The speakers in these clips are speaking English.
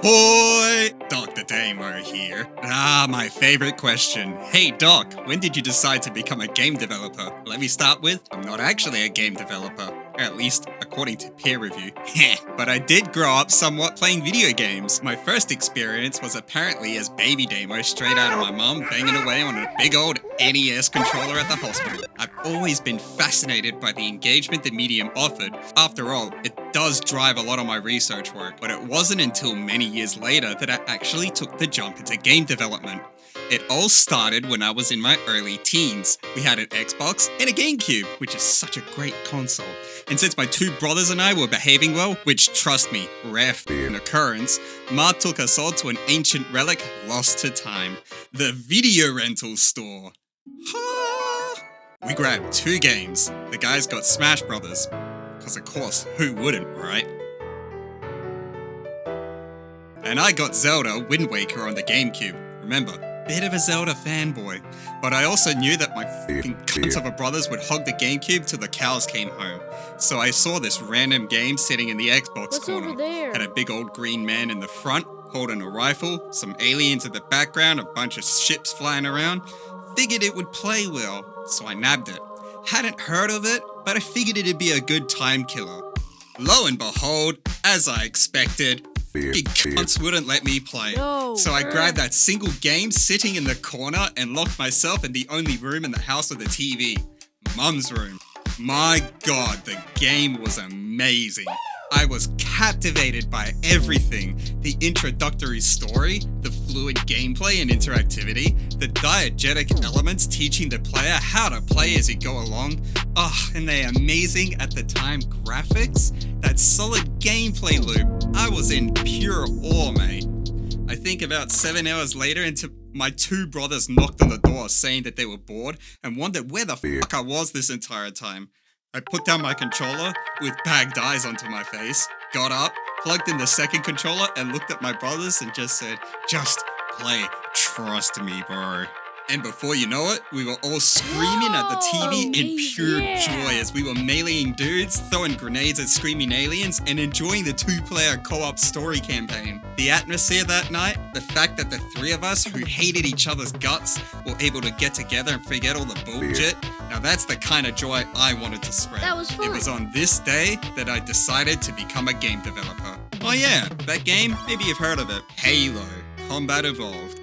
Boy! Dr. Damo here. My favorite question. Hey Doc, when did you decide to become a game developer? Let me start with, I'm not actually a game developer. At least, according to peer review. But I did grow up somewhat playing video games. My first experience was apparently as baby Damo straight out of my mum banging away on a big old NES controller at the hospital. I've always been fascinated by the engagement the medium offered. After all, it does drive a lot of my research work, but it wasn't until many years later that I actually took the jump into game development. It all started when I was in my early teens. We had an Xbox and a GameCube, which is such a great console. And since my two brothers and I were behaving well, which trust me, rare an occurrence, Ma took us all to an ancient relic lost to time, the video rental store. We grabbed 2 games. The guys got Smash Brothers. Because of course, who wouldn't, right? And I got Zelda Wind Waker on the GameCube. Remember, bit of a Zelda fanboy. But I also knew that my fucking cunts of a brothers would hog the GameCube till the cows came home. So I saw this random game sitting in the Xbox corner. Over there? Had a big old green man in the front, holding a rifle, some aliens in the background, a bunch of ships flying around. Figured it would play well, so I nabbed it. Hadn't heard of it, but I figured it'd be a good time killer. Lo and behold, as I expected, big cunts wouldn't let me play. No, So I grabbed that single game sitting in the corner and locked myself in the only room in the house with a TV. Mum's room. My god, the game was amazing. I was captivated by everything. The introductory story, the fluid gameplay and interactivity, the diegetic elements teaching the player how to play as you go along. And the amazing, at the time, graphics. That solid gameplay loop. I was in pure awe, mate. I think about 7 hours later into my 2 brothers knocked on the door saying that they were bored and wondered where the fuck I was this entire time. I put down my controller with bagged eyes onto my face, got up, plugged in the second controller and looked at my brothers and just said, just play, trust me, bro. And before you know it, we were all screaming at the TV in pure joy as we were meleeing dudes, throwing grenades at screaming aliens, and enjoying the 2-player co-op story campaign. The atmosphere that night, the fact that the 3 of us who hated each other's guts were able to get together and forget all the bullshit, now that's the kind of joy I wanted to spread. That was fun. It was on this day that I decided to become a game developer. Oh yeah, that game, maybe you've heard of it. Halo, Combat Evolved.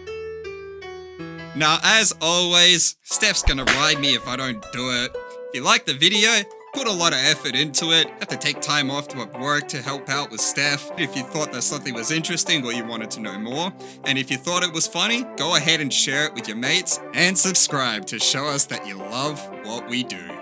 Now, as always, Steph's gonna ride me if I don't do it. If you like the video, put a lot of effort into it. Have to take time off to work to help out with Steph. If you thought that something was interesting or you wanted to know more, and if you thought it was funny, go ahead and share it with your mates and subscribe to show us that you love what we do.